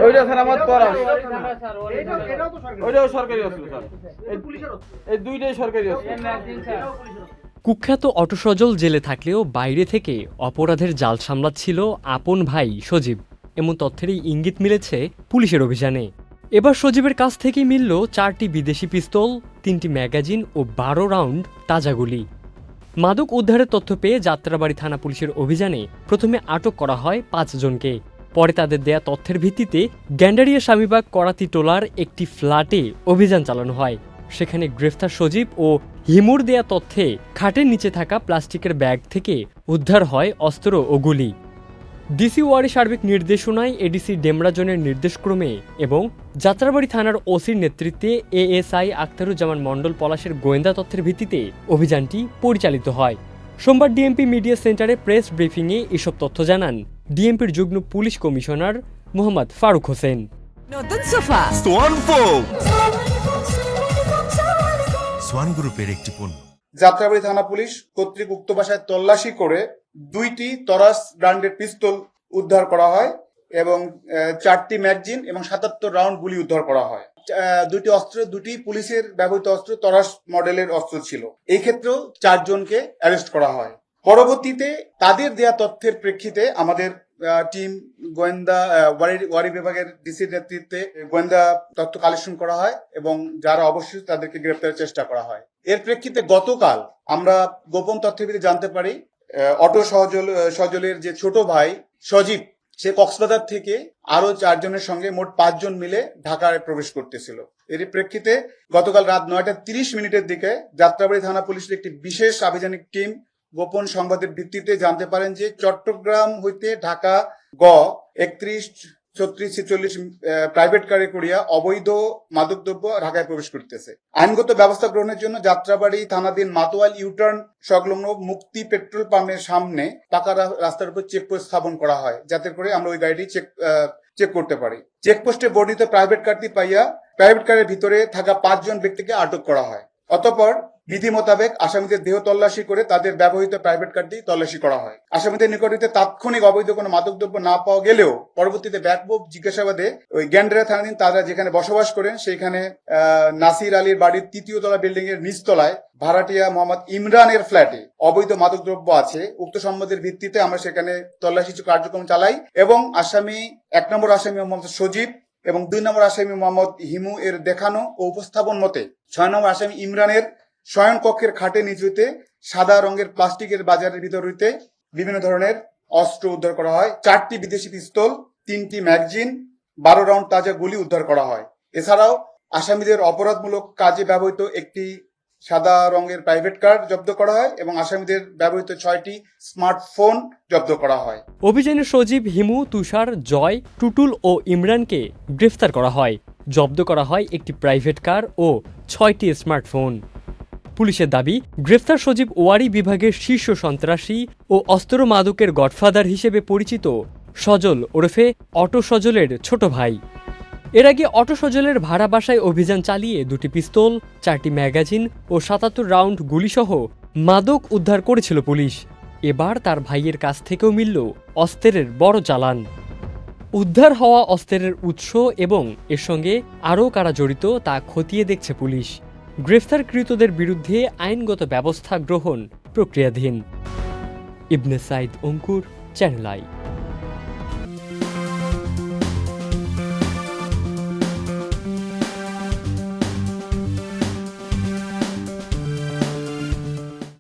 ওইটা স্যার আমার তরাস, ওইটাও সরকারি অস্ত্র স্যার, এই দুইটাই সরকারি অস্ত্র। কুখ্যাত অটো সজল জেলে থাকলেও বাইরে থেকে অপরাধের জাল সামলাচ্ছিল আপন ভাই সজীব, এমন তথ্যেরই ইঙ্গিত মিলেছে পুলিশের অভিযানে। এবার সজীবের কাছ থেকেই মিলল 4টি বিদেশি পিস্তল, 3টি ম্যাগাজিন ও 12 রাউন্ড তাজা গুলি। মাদক উদ্ধারের তথ্য পেয়ে যাত্রাবাড়ি থানা পুলিশের অভিযানে প্রথমে আটক করা হয় 5 জনকে। পরে তাদের দেয়া তথ্যের ভিত্তিতে গ্যান্ডারিয়া স্বামীবাগ করাতি টোলার একটি ফ্ল্যাটে অভিযান চালানো হয়। সেখানে গ্রেফতার সজীব ও হিমুর দেয়া তথ্যে খাটের নিচে থাকা প্লাস্টিকের ব্যাগ থেকে উদ্ধার হয় অস্ত্র ও গুলি। ডিসি ওয়ারি সার্বিক নির্দেশনায় এডিসি ডেমরাজনের নির্দেশক্রমে এবং যাত্রাবাড়ি থানার ওসির নেতৃত্বে এএসআই আখতারুজ্জামান মণ্ডল পলাশের গোয়েন্দা তথ্যের ভিত্তিতে অভিযানটি পরিচালিত হয়। সোমবার ডিএমপি মিডিয়া সেন্টারে প্রেস ব্রিফিংয়ে এসব তথ্য জানান ডিএমপির যুগ্ম পুলিশ কমিশনার মোহাম্মদ ফারুক হোসেন। নতুন সোফা সোয়ান গ্রুপের একটি পণ্য। যাত্রাবাড়ি থানা পুলিশ কর্তৃক উক্ত বাসায় তল্লাশি করে 2টি তরাস ব্র্যান্ডের পিস্তল উদ্ধার করা হয় এবং 4টি ম্যাগাজিন এবং 77 রাউন্ড গুলি উদ্ধার করা হয়। 2টি অস্ত্র, 2টি পুলিশের ব্যবহৃত অস্ত্র তরাস মডেলের অস্ত্র ছিল। এই ক্ষেত্রেও 4 জনকে অ্যারেস্ট করা হয়। পরবর্তীতে তাদের দেয়া তথ্যের প্রেক্ষিতে আমাদের টিম গোয়েন্দা ওয়ারি বিভাগের ডিসির নেতৃত্বে গোয়েন্দা তথ্য কালেকশন করা হয় এবং যারা অবশ্যই তাদেরকে গ্রেপ্তারের চেষ্টা করা হয়। এর প্রেক্ষিতে গতকাল আমরা গোপন তথ্যের ভিত্তিতে জানতে পারি অটো সজলের যে ছোট ভাই সজীব, সে কক্সবাজার থেকে আরো 4 জনের সঙ্গে মোট 5 জন মিলে ঢাকায় প্রবেশ করতেছিল। এর প্রেক্ষিতে গতকাল রাত 9:30 দিকে যাত্রাবাড়ি থানা পুলিশের একটি বিশেষ আভিযানিক টিম গোপন সংবাদের ভিত্তিতে জানতে পারেন যে চট্টগ্রাম হইতে ঢাকা 31-36-46 প্রাইভেট কারে করিয়া অবৈধ মাদকদ্রব্য ঢাকায় প্রবেশ করতেছে। আইনগত ব্যবস্থা গ্রহণের জন্য যাত্রাবাড়ি থানাধীন মাতোয়াল ইউটার্ন সংলগ্ন মুক্তি পেট্রোল পাম্পের সামনে পাকা রাস্তার উপর চেকপোস্ট স্থাপন করা হয়, যাতে করে আমরা ওই গাড়িটি চেক করতে পারি। চেকপোস্টে বর্ণিত প্রাইভেট কারটি পাইয়া প্রাইভেট কারের ভিতরে থাকা 5 জন ব্যক্তিকে আটক করা হয়। অতঃপর বিধি মোতাবেক আসামিদের দেহ তল্লাশি করে তাদের ব্যবহৃত প্রাইভেট কারটি তল্লাশি করা হয়। আসামিদের নিকট হইতে তাৎক্ষণিক অবৈধ কোনো মাদকদ্রব্য না পাওয়া গেলেও পরবর্তীতে ব্যাপক জিজ্ঞাসাবাদে ওই গ্যান্ডারিয়া থানাধীন তারা যেখানে বসবাস করেন সেইখানে নাসির আলীর বাড়ির 3য় তলা বিল্ডিং এর নিচতলায় ভাড়াটিয়া মোহাম্মদ ইমরানের ফ্ল্যাটে অবৈধ মাদকদ্রব্য আছে। উক্ত সম্মতির ভিত্তিতে আমরা সেখানে তল্লাশি কার্যক্রম চালাই এবং 1 নম্বর আসামি মোহাম্মদ সজীব এবং 2 নম্বর আসামি মোহাম্মদ হিমু এর দেখানো ও উপস্থাপন মতে 6 নম্বর আসামি ইমরানের শয়ন কক্ষের খাটে নিচ হইতে সাদা রঙের প্লাস্টিকের বাজারের ভিতর হইতে বিভিন্ন ধরনের অস্ত্র উদ্ধার করা হয়। 4টি বিদেশি পিস্তল, 3টি ম্যাগাজিন, 12 রাউন্ড তাজা গুলি উদ্ধার করা হয়। এছাড়াও আসামিদের অপরাধমূলক কাজে ব্যবহৃত একটি সাদা রঙের প্রাইভেট কার জব্দ করা হয় এবং আসামিদের ব্যবহৃত 6টি স্মার্টফোন জব্দ করা হয়। অভিযানে সজীব, হিমু, তুষার, জয়, টুটুল ও ইমরানকে গ্রেফতার করা হয়। জব্দ করা হয় একটি প্রাইভেট কার ও 6টি স্মার্টফোন। পুলিশের দাবি, গ্রেফতার সজীব ওয়ারি বিভাগের শীর্ষ সন্ত্রাসী ও অস্ত্র মাদকের গডফাদার হিসেবে পরিচিত সজল ওরফে অটো সজলের ছোট ভাই। এর আগে অটো সজলের ভাড়া বাসায় অভিযান চালিয়ে 2টি পিস্তল, 4টি ম্যাগাজিন ও 77 রাউন্ড গুলিসহ মাদক উদ্ধার করেছিল পুলিশ। এবার তার ভাইয়ের কাছ থেকেও মিলল অস্ত্রের বড় চালান। উদ্ধার হওয়া অস্ত্রের উৎস এবং এর সঙ্গে আরও কারা জড়িত তা খতিয়ে দেখছে পুলিশ। গ্রেফতারকৃতদের বিরুদ্ধে আইনগত ব্যবস্থা গ্রহণ প্রক্রিয়াধীন। ইবনে সাইদ অঙ্কুর, চ্যানেল আই।